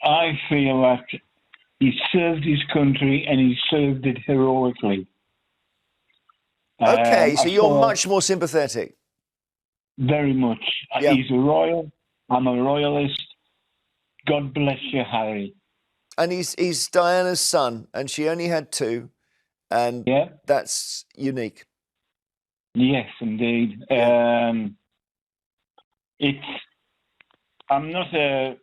I feel that he served his country and he served it heroically. Okay, so I you're saw much more sympathetic. very much. Yeah. He's a royal. I'm a royalist. God bless you, Harry. And he's Diana's son, and she only had two, and Yeah. that's unique. Yes, indeed. Yeah. I'm not a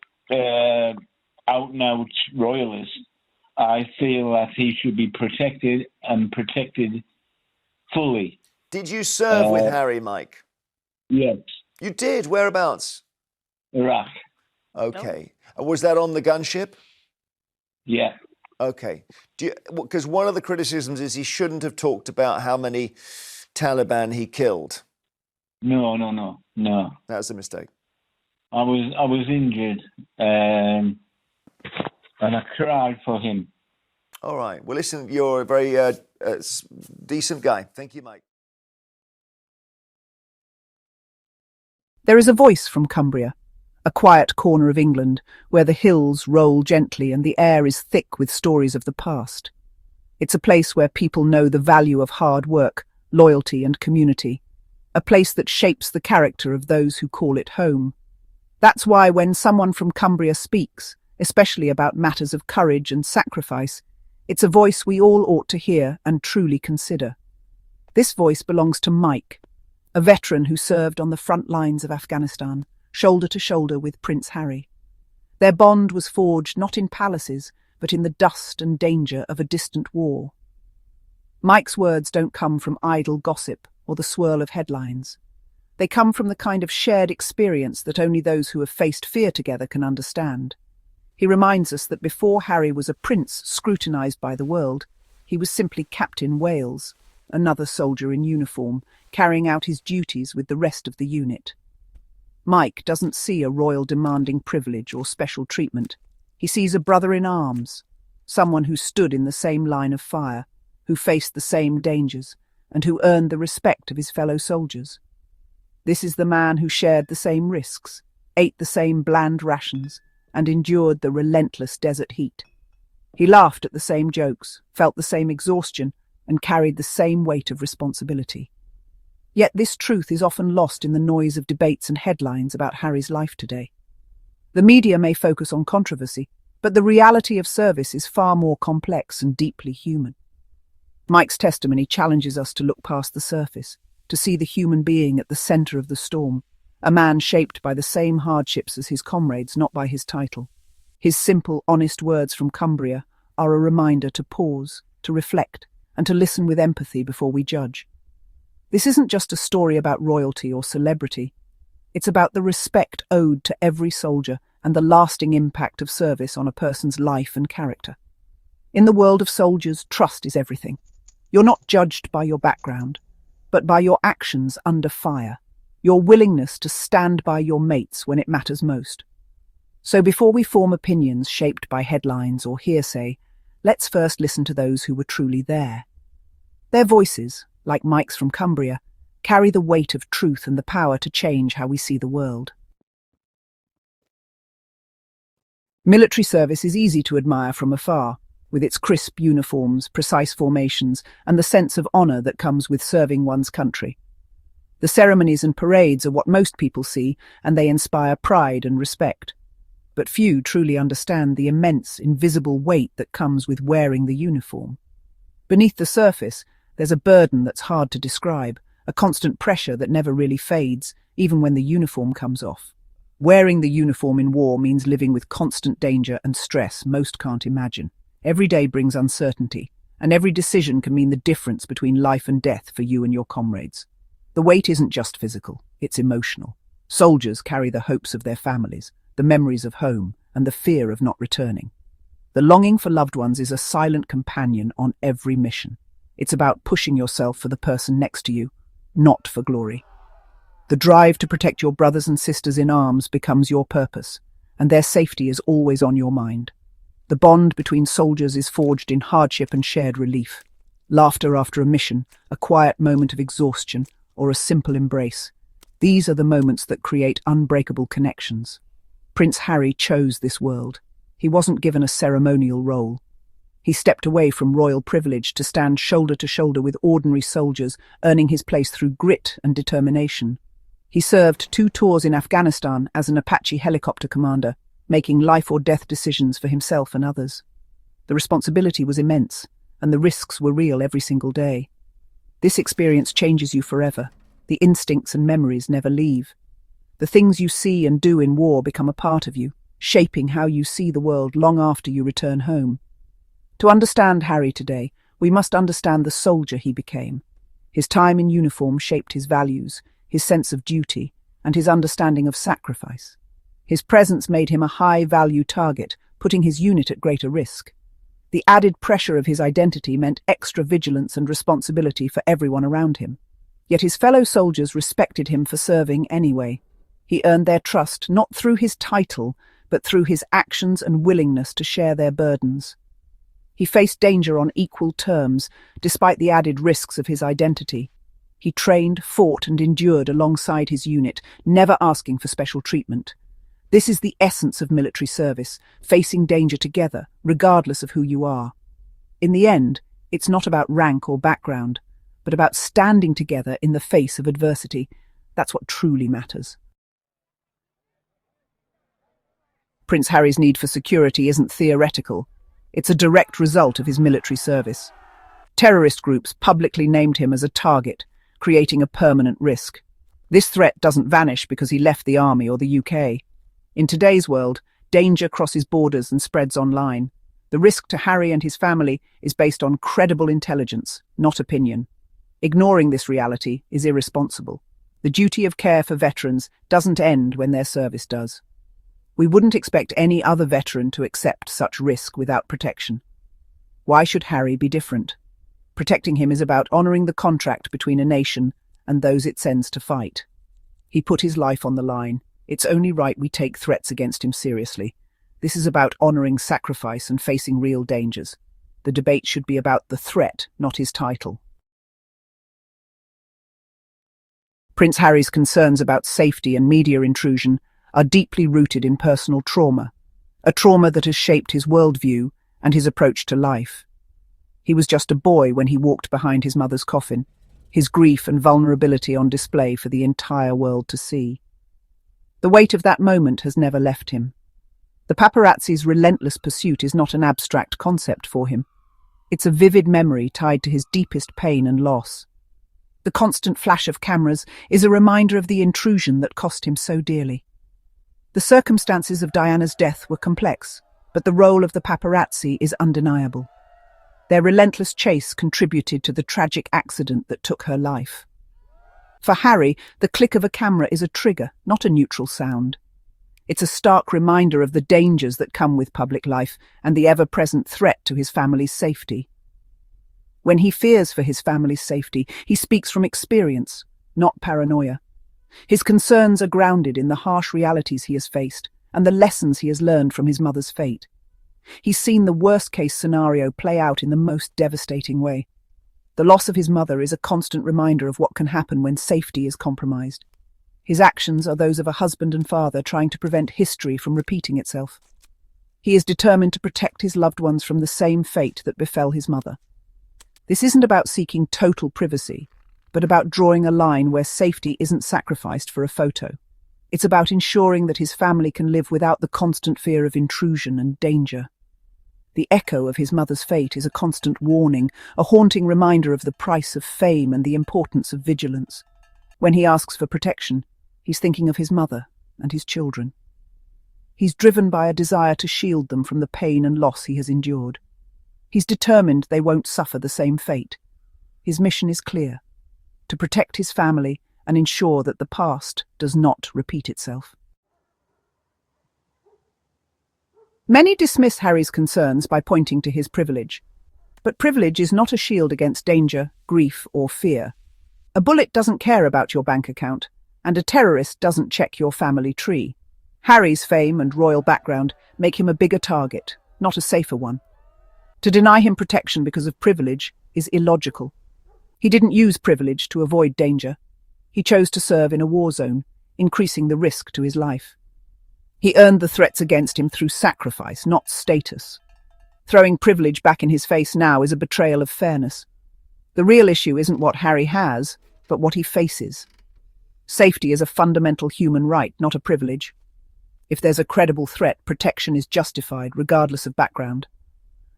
out and out royalist. I feel that he should be protected and protected fully. Did you serve with Harry, Mike? Yes. You did? Whereabouts? Iraq. Okay. Was that on the gunship? Yeah. Okay. Because one of the criticisms is he shouldn't have talked about how many Taliban he killed. No. That was a mistake. I was injured, and I cried for him. All right. Well, listen, you're a very decent guy. Thank you, Mike. There is a voice from Cumbria, a quiet corner of England where the hills roll gently and the air is thick with stories of the past. It's a place where people know the value of hard work, loyalty and community, a place that shapes the character of those who call it home. That's why when someone from Cumbria speaks, especially about matters of courage and sacrifice, it's a voice we all ought to hear and truly consider. This voice belongs to Mike, a veteran who served on the front lines of Afghanistan, shoulder to shoulder with Prince Harry. Their bond was forged not in palaces, but in the dust and danger of a distant war. Mike's words don't come from idle gossip or the swirl of headlines. They come from the kind of shared experience that only those who have faced fear together can understand. He reminds us that before Harry was a prince scrutinised by the world, he was simply Captain Wales, another soldier in uniform, carrying out his duties with the rest of the unit. Mike doesn't see a royal demanding privilege or special treatment. He sees a brother in arms, someone who stood in the same line of fire, who faced the same dangers, and who earned the respect of his fellow soldiers. This is the man who shared the same risks, ate the same bland rations, and endured the relentless desert heat. He laughed at the same jokes, felt the same exhaustion, and carried the same weight of responsibility. Yet this truth is often lost in the noise of debates and headlines about Harry's life today. The media may focus on controversy, but the reality of service is far more complex and deeply human. Mike's testimony challenges us to look past the surface, to see the human being at the centre of the storm, a man shaped by the same hardships as his comrades, not by his title. His simple, honest words from Cumbria are a reminder to pause, to reflect, and to listen with empathy before we judge. This isn't just a story about royalty or celebrity. It's about the respect owed to every soldier and the lasting impact of service on a person's life and character. In the world of soldiers, trust is everything. You're not judged by your background, but by your actions under fire, your willingness to stand by your mates when it matters most. So before we form opinions shaped by headlines or hearsay, let's first listen to those who were truly there. Their voices, like Mike's from Cumbria, carry the weight of truth and the power to change how we see the world. Military service is easy to admire from afar, with its crisp uniforms, precise formations, and the sense of honour that comes with serving one's country. The ceremonies and parades are what most people see, and they inspire pride and respect. But few truly understand the immense, invisible weight that comes with wearing the uniform. Beneath the surface, there's a burden that's hard to describe, a constant pressure that never really fades, even when the uniform comes off. Wearing the uniform in war means living with constant danger and stress most can't imagine. Every day brings uncertainty, and every decision can mean the difference between life and death for you and your comrades. The weight isn't just physical, it's emotional. Soldiers carry the hopes of their families, the memories of home, and the fear of not returning. The longing for loved ones is a silent companion on every mission. It's about pushing yourself for the person next to you, not for glory. The drive to protect your brothers and sisters in arms becomes your purpose, and their safety is always on your mind. The bond between soldiers is forged in hardship and shared relief. Laughter after a mission, a quiet moment of exhaustion, or a simple embrace. These are the moments that create unbreakable connections. Prince Harry chose this world. He wasn't given a ceremonial role. He stepped away from royal privilege to stand shoulder to shoulder with ordinary soldiers, earning his place through grit and determination. He served 2 tours in Afghanistan as an Apache helicopter commander, making life or death decisions for himself and others. The responsibility was immense, and the risks were real every single day. This experience changes you forever. The instincts and memories never leave. The things you see and do in war become a part of you, shaping how you see the world long after you return home. To understand Harry today, we must understand the soldier he became. His time in uniform shaped his values, his sense of duty, and his understanding of sacrifice. His presence made him a high-value target, putting his unit at greater risk. The added pressure of his identity meant extra vigilance and responsibility for everyone around him. Yet his fellow soldiers respected him for serving anyway. He earned their trust not through his title, but through his actions and willingness to share their burdens. He faced danger on equal terms, despite the added risks of his identity. He trained, fought, and endured alongside his unit, never asking for special treatment. This is the essence of military service, facing danger together, regardless of who you are. In the end, it's not about rank or background, but about standing together in the face of adversity. That's what truly matters. Prince Harry's need for security isn't theoretical. It's a direct result of his military service. Terrorist groups publicly named him as a target, creating a permanent risk. This threat doesn't vanish because he left the army or the UK. In today's world, danger crosses borders and spreads online. The risk to Harry and his family is based on credible intelligence, not opinion. Ignoring this reality is irresponsible. The duty of care for veterans doesn't end when their service does. We wouldn't expect any other veteran to accept such risk without protection. Why should Harry be different? Protecting him is about honouring the contract between a nation and those it sends to fight. He put his life on the line. It's only right we take threats against him seriously. This is about honouring sacrifice and facing real dangers. The debate should be about the threat, not his title. Prince Harry's concerns about safety and media intrusion are deeply rooted in personal trauma, a trauma that has shaped his worldview and his approach to life. He was just a boy when he walked behind his mother's coffin, his grief and vulnerability on display for the entire world to see. The weight of that moment has never left him. The paparazzi's relentless pursuit is not an abstract concept for him. It's a vivid memory tied to his deepest pain and loss. The constant flash of cameras is a reminder of the intrusion that cost him so dearly. The circumstances of Diana's death were complex, but the role of the paparazzi is undeniable. Their relentless chase contributed to the tragic accident that took her life. For Harry, the click of a camera is a trigger, not a neutral sound. It's a stark reminder of the dangers that come with public life and the ever-present threat to his family's safety. When he fears for his family's safety, he speaks from experience, not paranoia. His concerns are grounded in the harsh realities he has faced and the lessons he has learned from his mother's fate. He's seen the worst-case scenario play out in the most devastating way. The loss of his mother is a constant reminder of what can happen when safety is compromised. His actions are those of a husband and father trying to prevent history from repeating itself. He is determined to protect his loved ones from the same fate that befell his mother. This isn't about seeking total privacy, but about drawing a line where safety isn't sacrificed for a photo. It's about ensuring that his family can live without the constant fear of intrusion and danger. The echo of his mother's fate is a constant warning, a haunting reminder of the price of fame and the importance of vigilance. When he asks for protection, he's thinking of his mother and his children. He's driven by a desire to shield them from the pain and loss he has endured. He's determined they won't suffer the same fate. His mission is clear: to protect his family and ensure that the past does not repeat itself. Many dismiss Harry's concerns by pointing to his privilege. But privilege is not a shield against danger, grief, or fear. A bullet doesn't care about your bank account, and a terrorist doesn't check your family tree. Harry's fame and royal background make him a bigger target, not a safer one. To deny him protection because of privilege is illogical. He didn't use privilege to avoid danger. He chose to serve in a war zone, increasing the risk to his life. He earned the threats against him through sacrifice, not status. Throwing privilege back in his face now is a betrayal of fairness. The real issue isn't what Harry has, but what he faces. Safety is a fundamental human right, not a privilege. If there's a credible threat, protection is justified, regardless of background.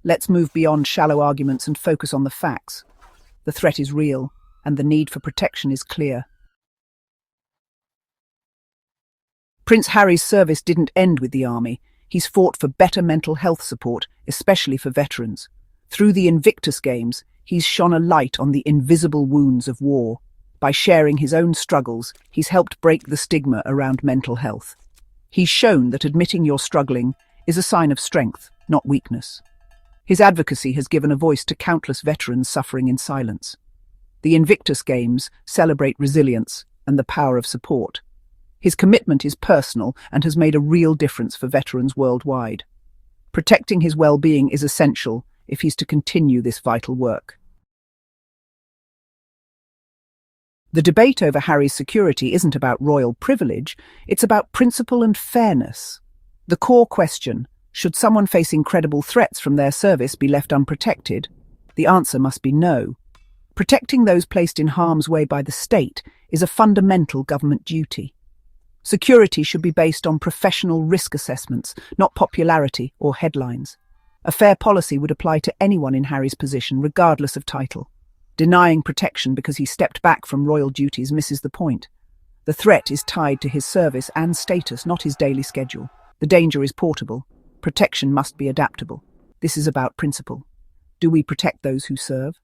Let's move beyond shallow arguments and focus on the facts. The threat is real, and the need for protection is clear. Prince Harry's service didn't end with the army. He's fought for better mental health support, especially for veterans. Through the Invictus Games, he's shone a light on the invisible wounds of war. By sharing his own struggles, he's helped break the stigma around mental health. He's shown that admitting you're struggling is a sign of strength, not weakness. His advocacy has given a voice to countless veterans suffering in silence. The Invictus Games celebrate resilience and the power of support. His commitment is personal and has made a real difference for veterans worldwide. Protecting his well-being is essential if he's to continue this vital work. The debate over Harry's security isn't about royal privilege, it's about principle and fairness. The core question, should someone facing credible threats from their service be left unprotected? The answer must be no. Protecting those placed in harm's way by the state is a fundamental government duty. Security should be based on professional risk assessments, not popularity or headlines. A fair policy would apply to anyone in Harry's position, regardless of title. Denying protection because he stepped back from royal duties misses the point. The threat is tied to his service and status, not his daily schedule. The danger is portable. Protection must be adaptable. This is about principle. Do we protect those who serve?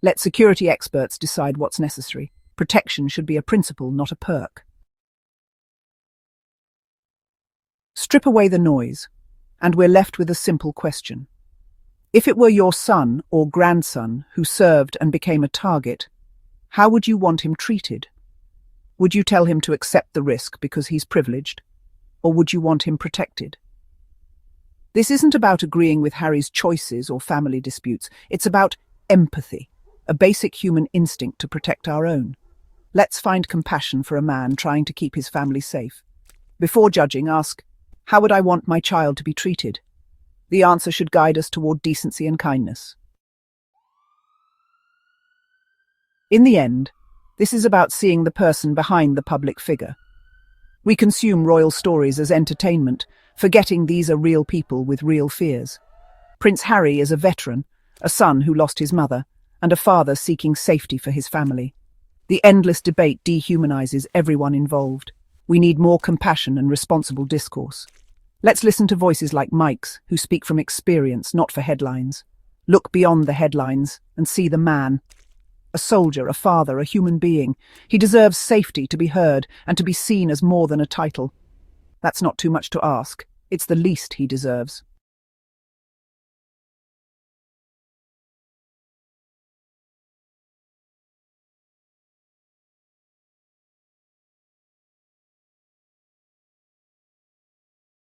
Let security experts decide what's necessary. Protection should be a principle, not a perk. Strip away the noise, and we're left with a simple question. If it were your son or grandson who served and became a target, how would you want him treated? Would you tell him to accept the risk because he's privileged, or would you want him protected? This isn't about agreeing with Harry's choices or family disputes. It's about empathy, a basic human instinct to protect our own. Let's find compassion for a man trying to keep his family safe. Before judging, ask, how would I want my child to be treated? The answer should guide us toward decency and kindness. In the end, this is about seeing the person behind the public figure. We consume royal stories as entertainment, forgetting these are real people with real fears. Prince Harry is a veteran, a son who lost his mother, and a father seeking safety for his family. The endless debate dehumanizes everyone involved. We need more compassion and responsible discourse. Let's listen to voices like Mike's, who speak from experience, not for headlines. Look beyond the headlines and see the man. A soldier, a father, a human being. He deserves safety, to be heard, and to be seen as more than a title. That's not too much to ask. It's the least he deserves.